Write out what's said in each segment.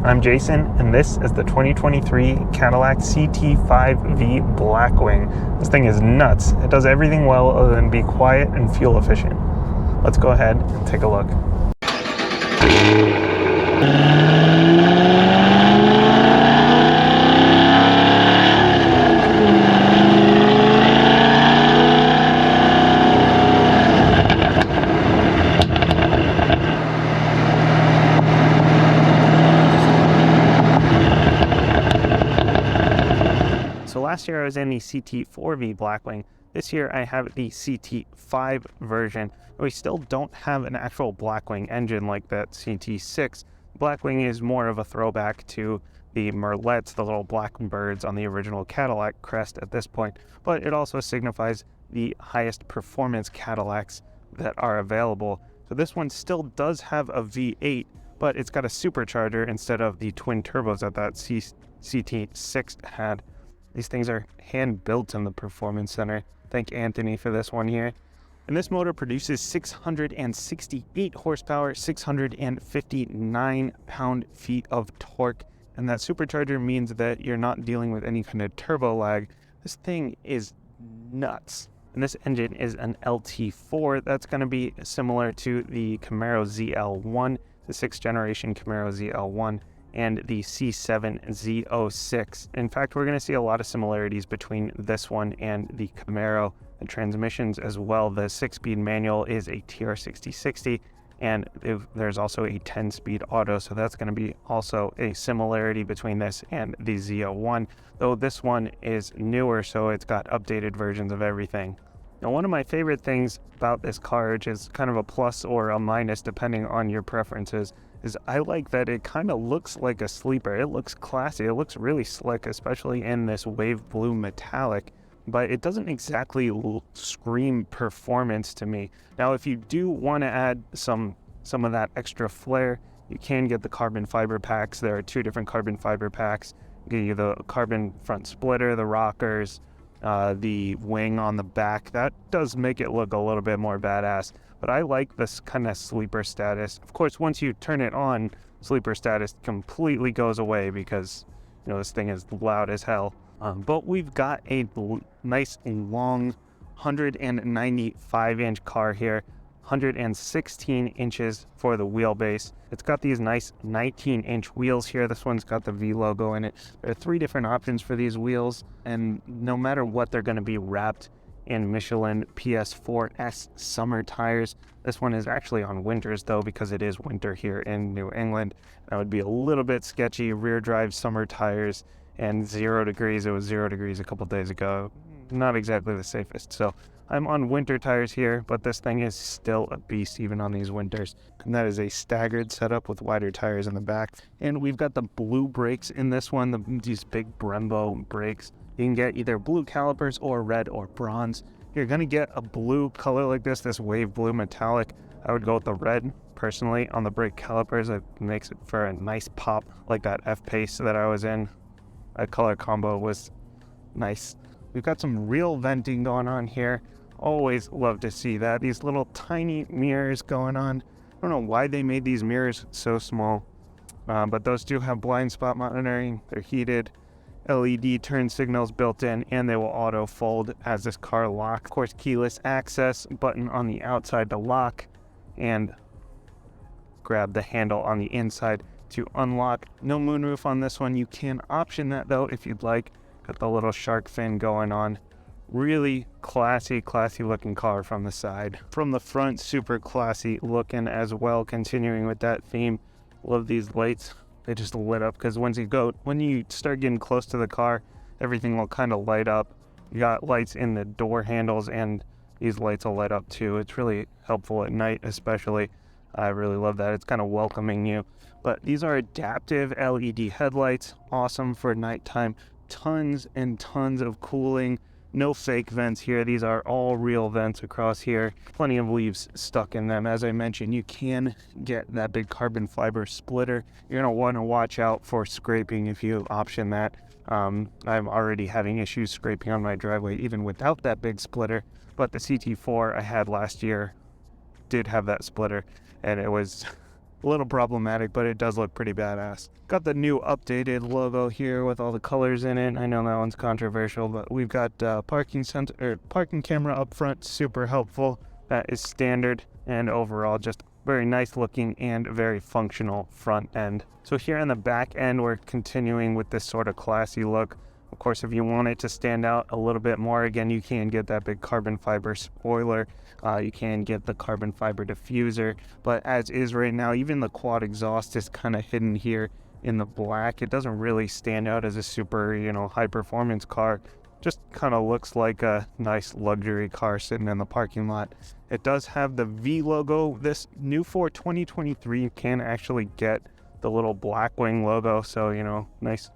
I'm Jason, and this is the 2023 Cadillac CT5-V Blackwing. This thing is nuts. It does everything well other than be quiet and fuel efficient. Let's go ahead and take a look. So last year I was in the CT4V Blackwing. This year I have the CT5 version. We still don't have an actual Blackwing engine like that CT6. Blackwing is more of a throwback to the Merlettes, the little black birds on the original Cadillac crest at this point, but it also signifies the highest performance Cadillacs that are available. So this one still does have a V8, but it's got a supercharger instead of the twin turbos that CT6 had. These things are hand built in the Performance Center. Thank Anthony for this one here. And this motor produces 668 horsepower, 659 pound-feet of torque. And that supercharger means that you're not dealing with any kind of turbo lag. This thing is nuts. And this engine is an LT4. That's going to be similar to the Camaro ZL1, the 6th generation Camaro ZL1. And the C7Z06. In fact, we're going to see a lot of similarities between this one and the Camaro. The transmissions as well. The 6-speed manual is a TR6060, and there's also a 10-speed auto, so that's going to be also a similarity between this and the Z01, though this one is newer, so it's got updated versions of everything. Now, one of my favorite things about this car, which is kind of a plus or a minus depending on your preferences, is I like that it kind of looks like a sleeper. It looks classy. It looks really slick, especially in this wave blue metallic, but it doesn't exactly scream performance to me. Now, if you do want to add some of that extra flair, you can get the carbon fiber packs. There are 2 different carbon fiber packs. Give you the carbon front splitter, the rockers, the wing on the back. That does make it look a little bit more badass, but I like this kind of sleeper status. Of course, once you turn it on, sleeper status completely goes away because, you know, this thing is loud as hell. But we've got a nice long 195-inch car here, 116 inches for the wheelbase. It's got these nice 19-inch wheels here. This one's got the V logo in it. There are 3 different options for these wheels, and no matter what, they're going to be wrapped in Michelin PS4S summer tires. This one is actually on winters though, because it is winter here in New England. That would be a little bit sketchy. Rear drive summer tires and 0 degrees. It was 0 degrees a couple days ago. Not exactly the safest. So I'm on winter tires here, but this thing is still a beast even on these winters. And that is a staggered setup with wider tires in the back. And we've got the blue brakes in this one, these big Brembo brakes. You can get either blue calipers or red or bronze. You're going to get a blue color like this wave blue metallic. I would go with the red personally on the brake calipers. It makes it for a nice pop, like that F-Pace that I was in. That color combo was nice. We've got some real venting going on here. Always love to see that. These little tiny mirrors going on. I don't know why they made these mirrors so small, but those do have blind spot monitoring. They're heated. LED turn signals built in, and they will auto fold as this car locks. Of course, keyless access button on the outside to lock, and grab the handle on the inside to unlock. No moonroof on this one. You can option that though if you'd like. Got the little shark fin going on. Really classy looking car from the side. From the front, super classy looking as well, continuing with that theme. Love these lights. They just lit up because when you start getting close to the car, everything will kind of light up. You got lights in the door handles, and these lights will light up too. It's really helpful at night especially. I really love that. It's kind of welcoming you. But these are adaptive LED headlights, awesome for nighttime. Tons and tons of cooling. No fake vents here. These are all real vents across here. Plenty of leaves stuck in them. As I mentioned, you can get that big carbon fiber splitter. You're going to want to watch out for scraping if you option that. I'm already having issues scraping on my driveway even without that big splitter. But the CT4 I had last year did have that splitter, and it was A little problematic, but it does look pretty badass. Got the new updated logo here with all the colors in it. I know that one's controversial, but we've got parking camera up front, super helpful. That is standard, and overall just very nice looking and very functional front end. So here on the back end, we're continuing with this sort of classy look. Of course, if you want it to stand out a little bit more, again, you can get that big carbon fiber spoiler. You can get the carbon fiber diffuser, but as is right now, even the quad exhaust is kind of hidden here in the black. It doesn't really stand out as a super, high performance car. Just kind of looks like a nice luxury car sitting in the parking lot. It does have the V logo. This new for 2023, you can actually get the little Blackwing logo. So, nice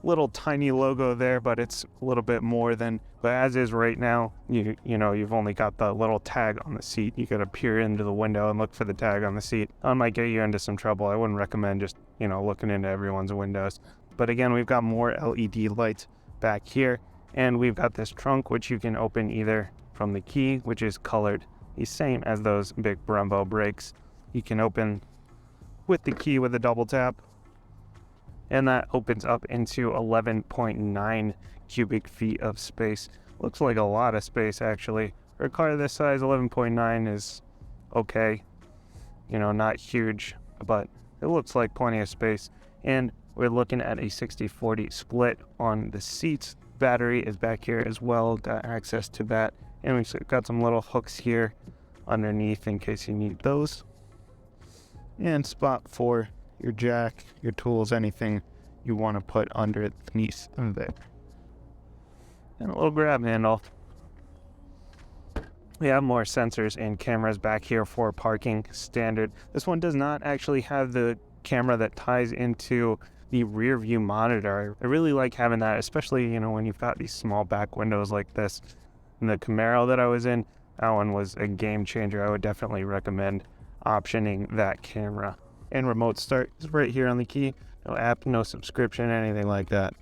little tiny logo there, but it's a little bit more than, but as is right now, you've only got the little tag on the seat. You gotta peer into the window and look for the tag on the seat. That might get you into some trouble. I wouldn't recommend just, looking into everyone's windows. But again, we've got more LED lights back here, and we've got this trunk, which you can open either from the key, which is colored the same as those big Brembo brakes. You can open with the key with a double tap, and that opens up into 11.9 cubic feet of space. Looks like a lot of space, actually. For a car this size, 11.9 is okay. Not huge, but it looks like plenty of space. And we're looking at a 60-40 split on the seats. Battery is back here as well, got access to that. And we've got some little hooks here underneath in case you need those. And spot for your jack, your tools, anything you want to put underneath of there. And a little grab handle. We have more sensors and cameras back here for parking, standard. This one does not actually have the camera that ties into the rear view monitor. I really like having that, especially, when you've got these small back windows like this. In the Camaro that I was in, that one was a game changer. I would definitely recommend optioning that camera. And remote start is right here on the key. No app, no subscription, anything like that.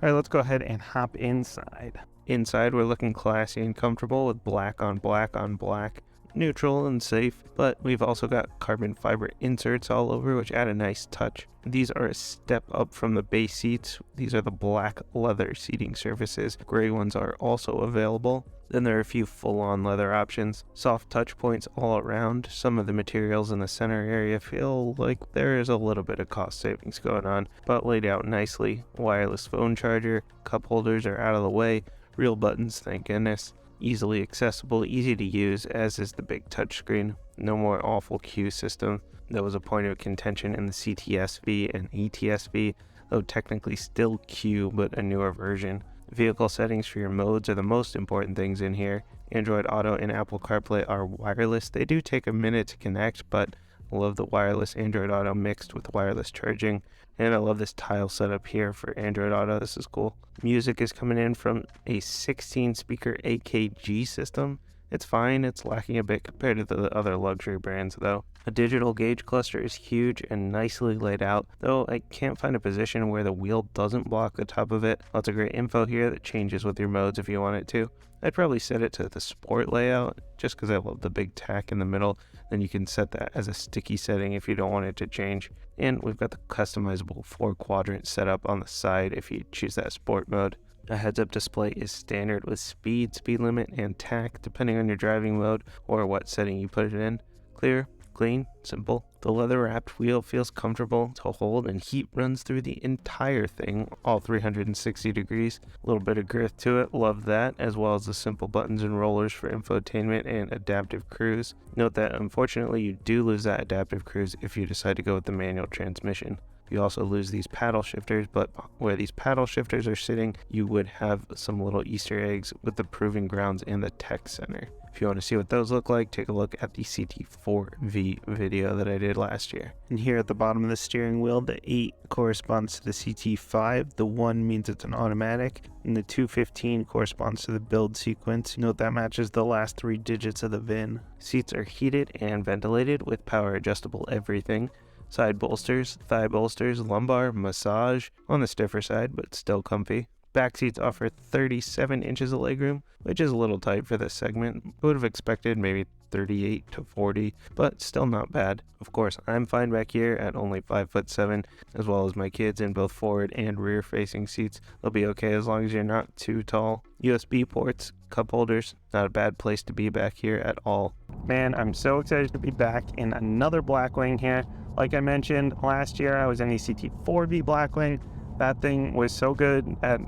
All right, let's go ahead and hop inside. Inside, we're looking classy and comfortable with black on black on black. Neutral and safe, but we've also got carbon fiber inserts all over, which add a nice touch. These are a step up from the base seats. These are the black leather seating surfaces. Gray ones are also available. Then there are a few full-on leather options. Soft touch points all around. Some of the materials in the center area feel like there is a little bit of cost savings going on, but laid out nicely. Wireless phone charger, cup holders are out of the way. Real buttons, thank goodness. Easily accessible, easy to use, as is the big touchscreen. No more awful queue system. That was a point of contention in the CTS-V and ATS-V, though technically still Q, but a newer version. Vehicle settings for your modes are the most important things in here. Android Auto and Apple CarPlay are wireless. They do take a minute to connect, but I love the wireless Android Auto mixed with wireless charging. And I love this tile setup here for Android Auto. This is cool. Music is coming in from a 16 speaker AKG system. It's fine, it's lacking a bit compared to the other luxury brands though. A digital gauge cluster is huge and nicely laid out, though I can't find a position where the wheel doesn't block the top of it. Lots of great info here that changes with your modes if you want it to. I'd probably set it to the sport layout just because I love the big tack in the middle. Then you can set that as a sticky setting if you don't want it to change. And we've got the customizable 4-quadrant setup on the side if you choose that sport mode. A heads-up display is standard with speed limit, and tack depending on your driving mode or what setting you put it in. Clear, clean, simple. The leather-wrapped wheel feels comfortable to hold, and heat runs through the entire thing, all 360 degrees. A little bit of girth to it, love that, as well as the simple buttons and rollers for infotainment and adaptive cruise. Note that unfortunately you do lose that adaptive cruise if you decide to go with the manual transmission. You also lose these paddle shifters, but where these paddle shifters are sitting, you would have some little Easter eggs with the Proving Grounds and the Tech Center. If you want to see what those look like, take a look at the CT4-V video that I did last year. And here at the bottom of the steering wheel, the 8 corresponds to the CT5, the 1 means it's an automatic, and the 215 corresponds to the build sequence. Note that matches the last 3 digits of the VIN. Seats are heated and ventilated with power adjustable everything. Side bolsters, thigh bolsters, lumbar, massage, on the stiffer side, but still comfy. Back seats offer 37 inches of legroom, which is a little tight for this segment. I would have expected maybe 38 to 40, but still not bad. Of course, I'm fine back here at only 5'7", as well as my kids in both forward and rear facing seats. They'll be okay as long as you're not too tall. USB ports, cup holders, not a bad place to be back here at all. Man, I'm so excited to be back in another Blackwing here. Like I mentioned, last year I was in the CT5-V Blackwing. That thing was so good at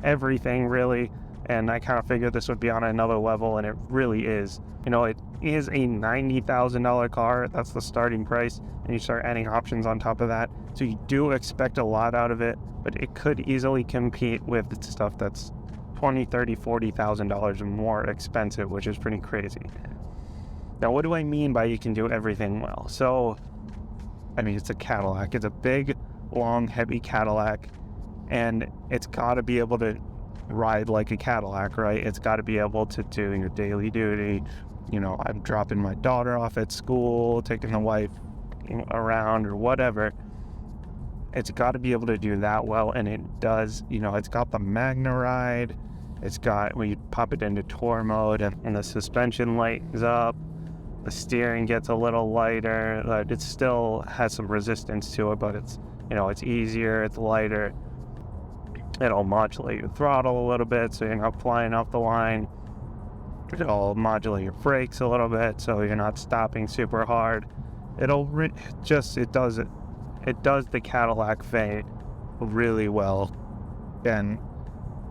everything, really, and I kind of figured this would be on another level, and it really is. You know, it is a $90,000 car. That's the starting price, and you start adding options on top of that. So you do expect a lot out of it, but it could easily compete with stuff that's $20,000, $30,000, $40,000 more expensive, which is pretty crazy. Now, what do I mean by you can do everything well? So, I mean, it's a Cadillac. It's a big, long, heavy Cadillac, and it's got to be able to ride like a Cadillac, right? It's got to be able to do your daily duty. You know, I'm dropping my daughter off at school, taking the wife around or whatever. It's got to be able to do that well, and it does. You know, it's got the Magna ride. It's got, when you pop it into tour mode, and the suspension lightens up. The steering gets a little lighter. It still has some resistance to it, but it's, you know, it's easier, it's lighter. It'll modulate your throttle a little bit so you're not flying off the line. It'll modulate your brakes a little bit so you're not stopping super hard. It does the Cadillac thing really well. And,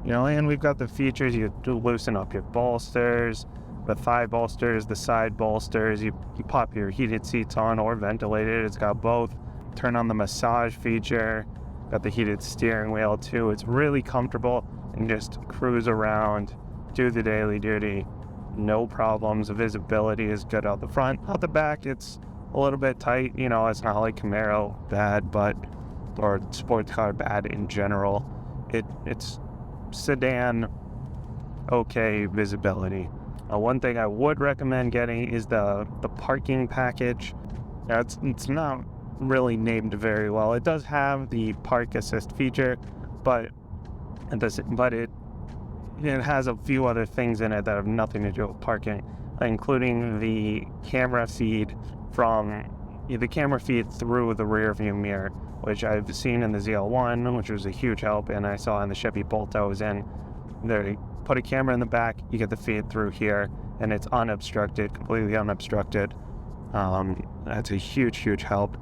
you know, and we've got the features. You do loosen up your bolsters, the thigh bolsters, the side bolsters. You pop your heated seats on or ventilated. It's got both. Turn on the massage feature. Got the heated steering wheel too. It's really comfortable, and just cruise around, do the daily duty, no problems. The visibility is good out the front. Out the back, it's a little bit tight. You know, it's not like Camaro bad, or sports car bad in general. It's sedan okay visibility. One thing I would recommend getting is the parking package. Now, it's not really named very well. It does have the park assist feature, but it has a few other things in it that have nothing to do with parking, including the camera feed through the rear view mirror, which I've seen in the ZL1, which was a huge help, and I saw in the Chevy Bolt I was in. They put a camera in the back, you get the feed through here, and it's unobstructed, completely unobstructed. That's a huge help.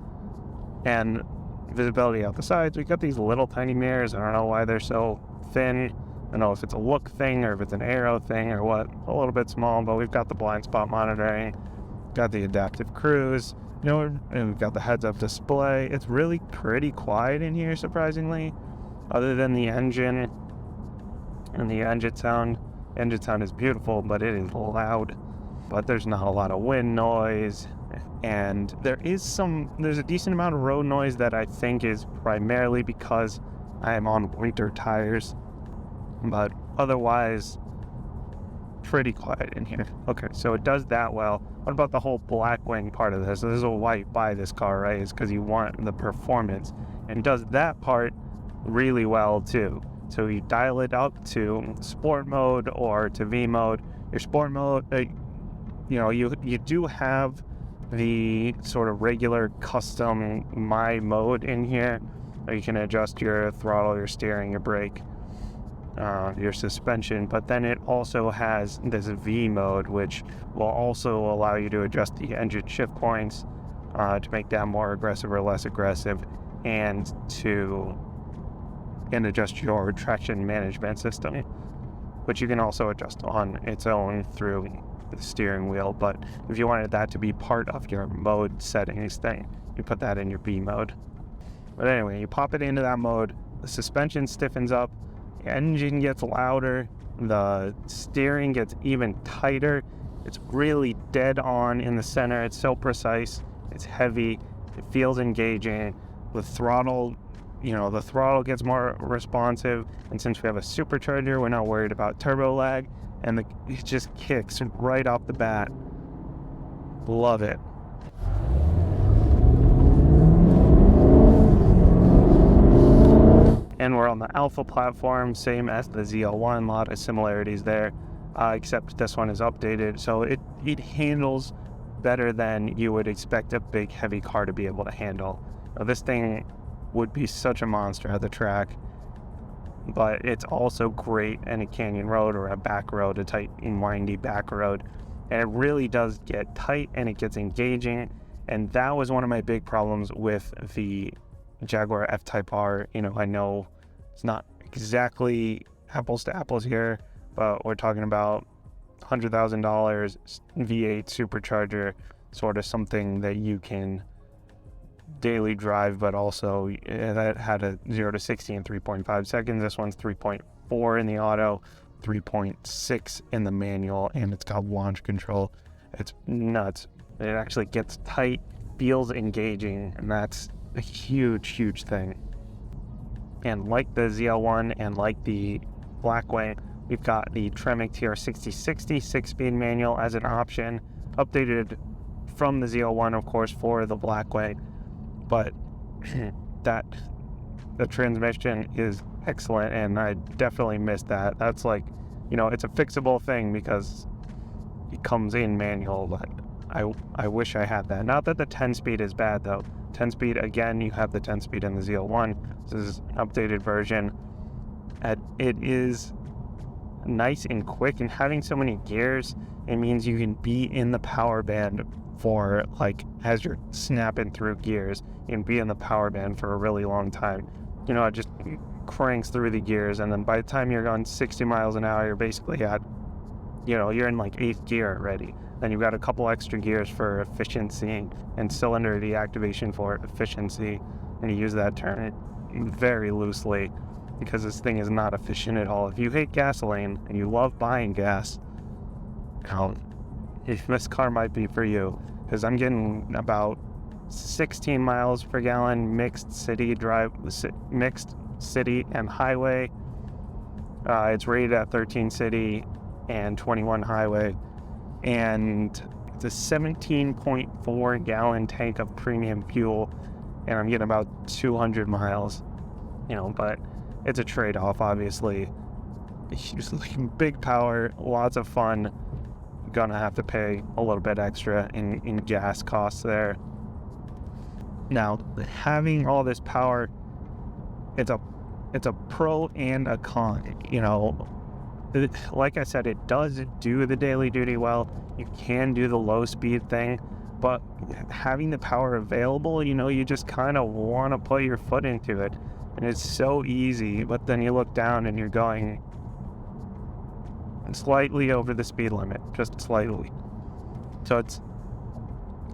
And visibility out the sides, we got these little tiny mirrors. I don't know why they're so thin. I don't know if it's a look thing or if it's an aero thing or what. A little bit small, but we've got the blind spot monitoring, got the adaptive cruise, you know, and we've got the heads-up display. It's really pretty quiet in here, surprisingly, other than the engine and the engine sound. Engine sound is beautiful, but it is loud. But there's not a lot of wind noise. And there's a decent amount of road noise that I think is primarily because I am on winter tires, but otherwise pretty quiet in here. Okay, so it does that well. What about the whole Blackwing part of this? This is why you buy this car, right? It's because you want the performance, and does that part really well too. So you dial it up to sport mode or to V mode. Your sport mode, you do have the sort of regular custom my mode in here. You can adjust your throttle, your steering, your brake, your suspension, but then it also has this V mode, which will also allow you to adjust the engine shift points to make that more aggressive or less aggressive, and adjust your traction management system, which you can also adjust on its own through the steering wheel. But if you wanted that to be part of your mode settings thing, you put that in your B mode. But anyway, you pop it into that mode, the suspension stiffens up, the engine gets louder, the steering gets even tighter. It's really dead on in the center. It's so precise, it's heavy, it feels engaging. The throttle gets more responsive, and since we have a supercharger, we're not worried about turbo lag, and it just kicks right off the bat. Love it. And we're on the Alpha platform, same as the ZL1, a lot of similarities there. except this one is updated, so it handles better than you would expect a big heavy car to be able to handle. Now, this thing would be such a monster at the track, but it's also great in a canyon road or a back road, a tight and windy back road. And it really does get tight and it gets engaging. And that was one of my big problems with the Jaguar F-Type R. I know it's not exactly apples to apples here, but we're talking about $100,000 V8 supercharger, sort of something that you can daily drive, but also that had a 0 to 60 in 3.5 seconds. This one's 3.4 in the auto, 3.6 in the manual, and it's got launch control. It's nuts. It actually gets tight, feels engaging, and that's a huge thing. And like the ZL1 and like the Blackwing, we've got the Tremec TR6060 6-speed manual as an option, updated from the ZL1, of course, for the Blackwing. But the transmission is excellent, and I definitely missed that. That's like, it's a fixable thing because it comes in manual, but I wish I had that. Not that the 10-speed is bad, though. 10-speed, again, you have the 10-speed in the ZL1. This is an updated version. It is nice and quick, and having so many gears, it means you can be in the power band for, like, as you're snapping through gears, you can be in the power band for a really long time. It just cranks through the gears, and then by the time you're going 60 miles an hour, you're basically at, you're in like 8th gear already. Then you've got a couple extra gears for efficiency and cylinder deactivation for efficiency, and you use that term very loosely because this thing is not efficient at all. If you hate gasoline and you love buying gas, this car might be for you, because I'm getting about 16 miles per gallon mixed city and highway. It's rated at 13 city and 21 highway, and it's a 17.4 gallon tank of premium fuel, and I'm getting about 200 miles. But it's a trade-off, obviously. Just big power, lots of fun. Gonna have to pay a little bit extra in gas costs there. Now, having all this power, it's a pro and a con. Like I said, it does do the daily duty well. You can do the low speed thing, but having the power available, you just kind of want to put your foot into it, and it's so easy. But then you look down and you're going slightly over the speed limit, just slightly. So it's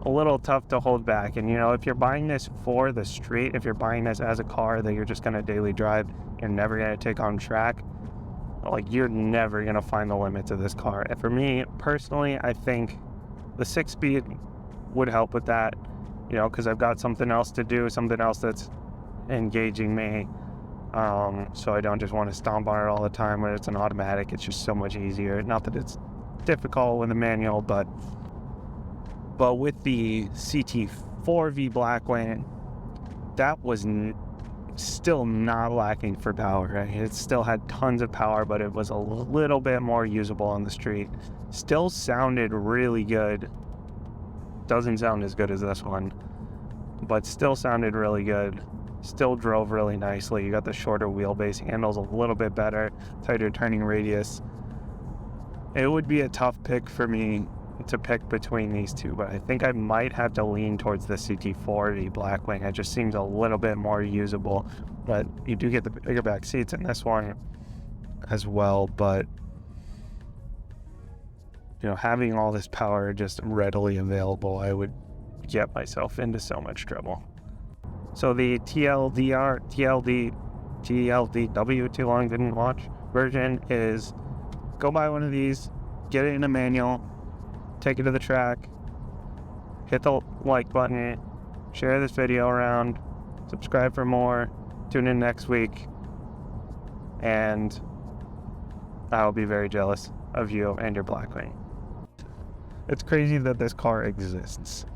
a little tough to hold back. And if you're buying this for the street, if you're buying this as a car that you're just going to daily drive, you're never going to take on track, like, you're never going to find the limits of this car. And for me personally, I think the 6-speed would help with that, because I've got something else to do, something else that's engaging me. So I don't just want to stomp on it all the time. When it's an automatic, it's just so much easier. Not that it's difficult with a manual, but with the CT5-V Blackwing, that was still not lacking for power, right? It still had tons of power, but it was a little bit more usable on the street. Still sounded really good. Doesn't sound as good as this one, but still sounded really good. Still drove really nicely. You got the shorter wheelbase, handles a little bit better, tighter turning radius. It would be a tough pick for me to pick between these two, but I think I might have to lean towards the CT5-V Blackwing. It just seems a little bit more usable, but you do get the bigger back seats in this one as well. But having all this power just readily available, I would get myself into so much trouble. So the TLDW, too long didn't watch version, is go buy one of these, get it in a manual, take it to the track, hit the like button, share this video around, subscribe for more, tune in next week, and I'll be very jealous of you and your Blackwing. It's crazy that this car exists.